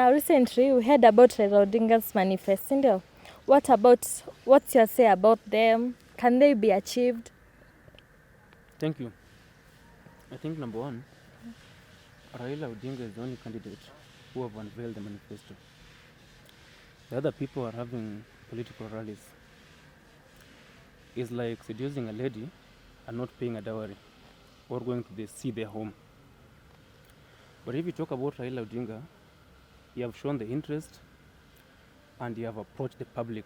Now, recently we heard about Raila Odinga's manifesto. What's your say about them? Can they be achieved? Thank you. I think number one, Raila Odinga is the only candidate who have unveiled the manifesto. The other people are having political rallies. It's like seducing a lady and not paying a dowry or going to see their home. But if you talk about Raila Odinga, you have shown the interest and you have approached the public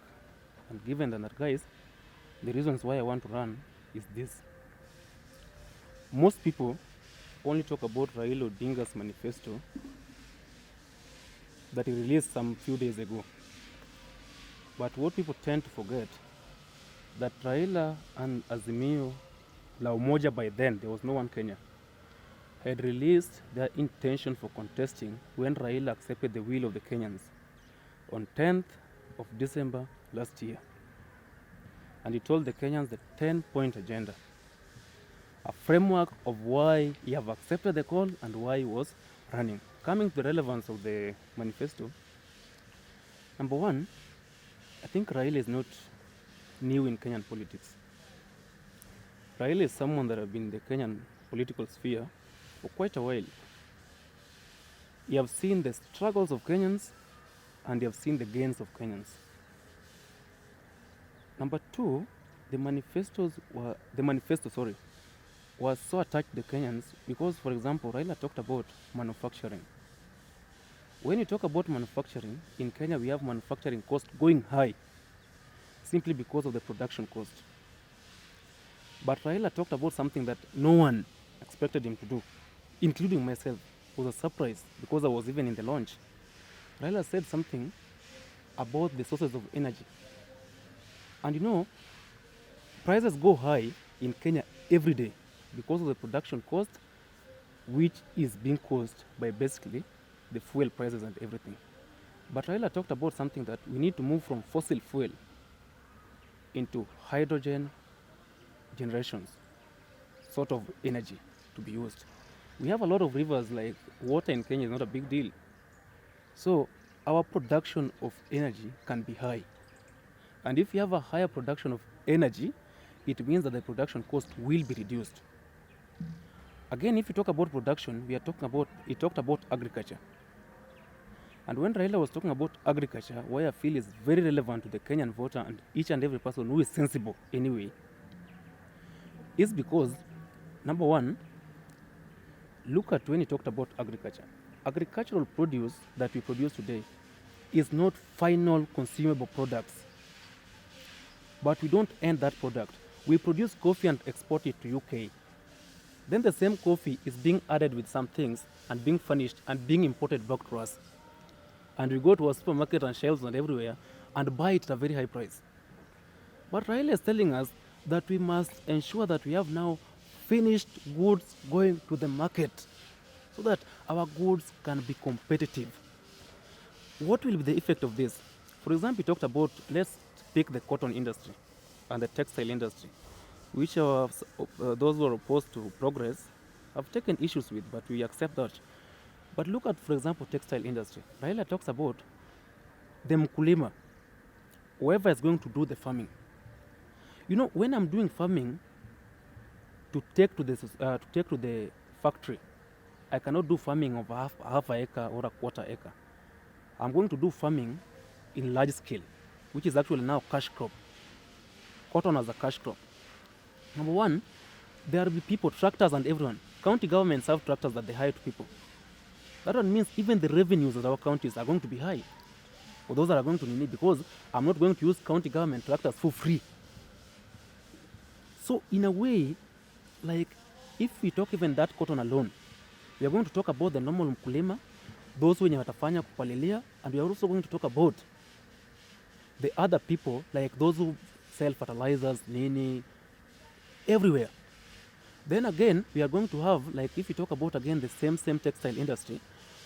and given them that, guys, the reasons why I want to run is this. Most people only talk about Raila Odinga's manifesto that he released some few days ago. But what people tend to forget, that Raila and AZIMIO, La UMOJA by then, there was no one Kenya, had released their intention for contesting when Raila accepted the will of the Kenyans on 10th of December last year. And he told the Kenyans the 10-point agenda, a framework of why he have accepted the call and why he was running. Coming to the relevance of the manifesto, number one, I think Raila is not new in Kenyan politics. Raila is someone that has been in the Kenyan political sphere for quite a while. You have seen the struggles of Kenyans and you have seen the gains of Kenyans. Number two, the manifesto was so attached to the Kenyans because, for example, Raila talked about manufacturing. When you talk about manufacturing, in Kenya we have manufacturing cost going high simply because of the production cost. But Raila talked about something that no one expected him to do, including myself. It was a surprise because I was even in the launch. Raila said something about the sources of energy. And you know, prices go high in Kenya every day because of the production cost, which is being caused by basically the fuel prices and everything. But Raila talked about something that we need to move from fossil fuel into hydrogen generations, sort of energy to be used. We have a lot of rivers, like water in Kenya is not a big deal. So our production of energy can be high. And if you have a higher production of energy, it means that the production cost will be reduced. Again, if you talk about production, he talked about agriculture. And when Raila was talking about agriculture, what I feel is very relevant to the Kenyan voter and each and every person who is sensible anyway, is because, number one, look at when he talked about agriculture. Agricultural produce that we produce today is not final consumable products. But we don't end that product. We produce coffee and export it to UK. Then the same coffee is being added with some things and being furnished and being imported back to us. And we go to a supermarket and shelves and everywhere and buy it at a very high price. But Raila is telling us that we must ensure that we have now finished goods going to the market so that our goods can be competitive. What will be the effect of this? For example, he talked about, let's pick the cotton industry and the textile industry, which those who are opposed to progress have taken issues with, but we accept that. But look at, for example, textile industry. Raila talks about the mkulima, whoever is going to do the farming. You know, when I'm doing farming to take to the factory, I cannot do farming of half an acre or a quarter acre. I'm going to do farming in large scale, which is actually now cash crop. Cotton as a cash crop. Number one, there will be people, tractors and everyone. County governments have tractors that they hire to people. That one means even the revenues of our counties are going to be high. For those that are going to need, because I'm not going to use county government tractors for free. So in a way, like if we talk even that cotton alone, we are going to talk about the normal mkulima, those wenye watafanya kupalilia, and we are also going to talk about the other people, like those who sell fertilizers, nini, everywhere. Then again, we are going to have, like if you talk about again the same textile industry,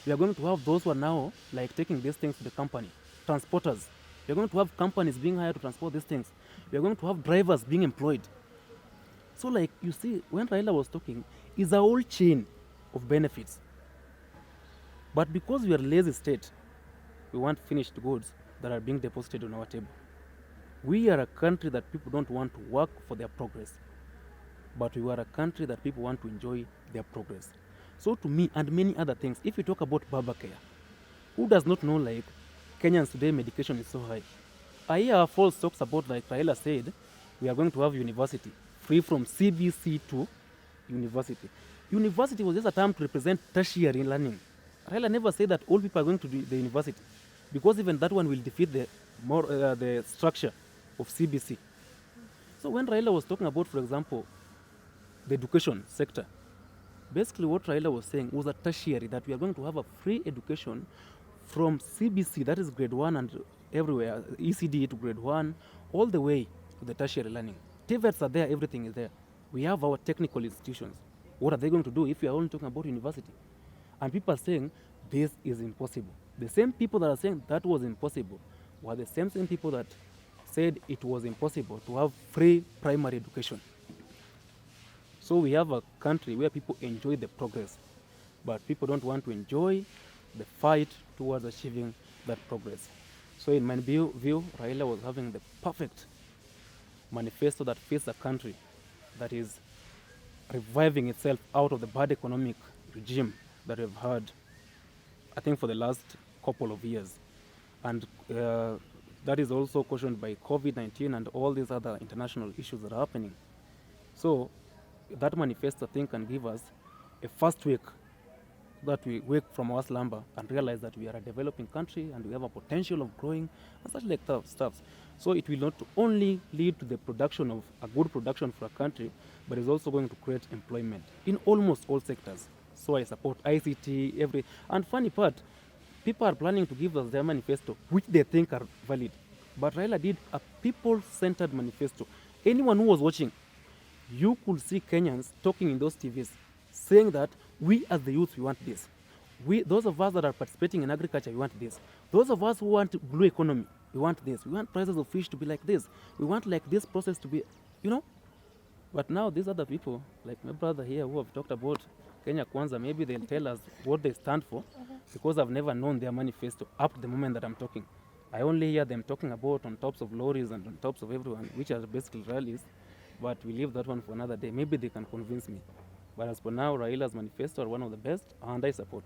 we are going to have those who are now like taking these things to the company, transporters. We are going to have companies being hired to transport these things. We are going to have drivers being employed. So like you see, when Raila was talking, it's a whole chain of benefits. But because we are a lazy state, We want finished goods that are being deposited on our table. We are a country that people don't want to work for their progress, but we are a country that people want to enjoy their progress. So to me, and many other things, if you talk about barber care, who does not know, like, Kenyans today medication is so high? I hear false talks about, like Raila said, we are going to have university free from CBC to university. University was just a term to represent tertiary learning. Raila never said that all people are going to do the university, because even that one will defeat the structure of CBC. So when Raila was talking about, for example, the education sector, basically what Raila was saying was a tertiary, that we are going to have a free education from CBC, that is grade 1 and everywhere, ECD to grade 1, all the way to the tertiary learning. TVETs are there, everything is there. We have our technical institutions. What are they going to do if we are only talking about university? And people are saying this is impossible. The same people that are saying that was impossible were the same people that said it was impossible to have free primary education. So we have a country where people enjoy the progress, but people don't want to enjoy the fight towards achieving that progress. So in my view, Raila was having the perfect manifesto that fits a country that is reviving itself out of the bad economic regime that we've had, I think, for the last couple of years. And that is also cautioned by COVID-19 and all these other international issues that are happening. So that manifesto, I think, can give us a first week that we wake from our slumber and realize that we are a developing country and we have a potential of growing and such like stuff. So it will not only lead to the production of a good production for a country, but it's also going to create employment in almost all sectors. So I support ICT, and funny part, people are planning to give us their manifesto, which they think are valid. But Raila did a people-centered manifesto. Anyone who was watching, you could see Kenyans talking in those TVs, saying that we as the youth, we want this. Those of us that are participating in agriculture, we want this. Those of us who want blue economy, we want this. We want prices of fish to be like this. We want like this process to be, you know. But now these other people, like my brother here who have talked about Kenya Kwanza, maybe they'll tell us what they stand for, because I've never known their manifesto up to the moment that I'm talking. I only hear them talking about on tops of lorries and on tops of everyone, which are basically rallies, but we leave that one for another day. Maybe they can convince me. But as for now, Raila's manifesto are one of the best, and I support.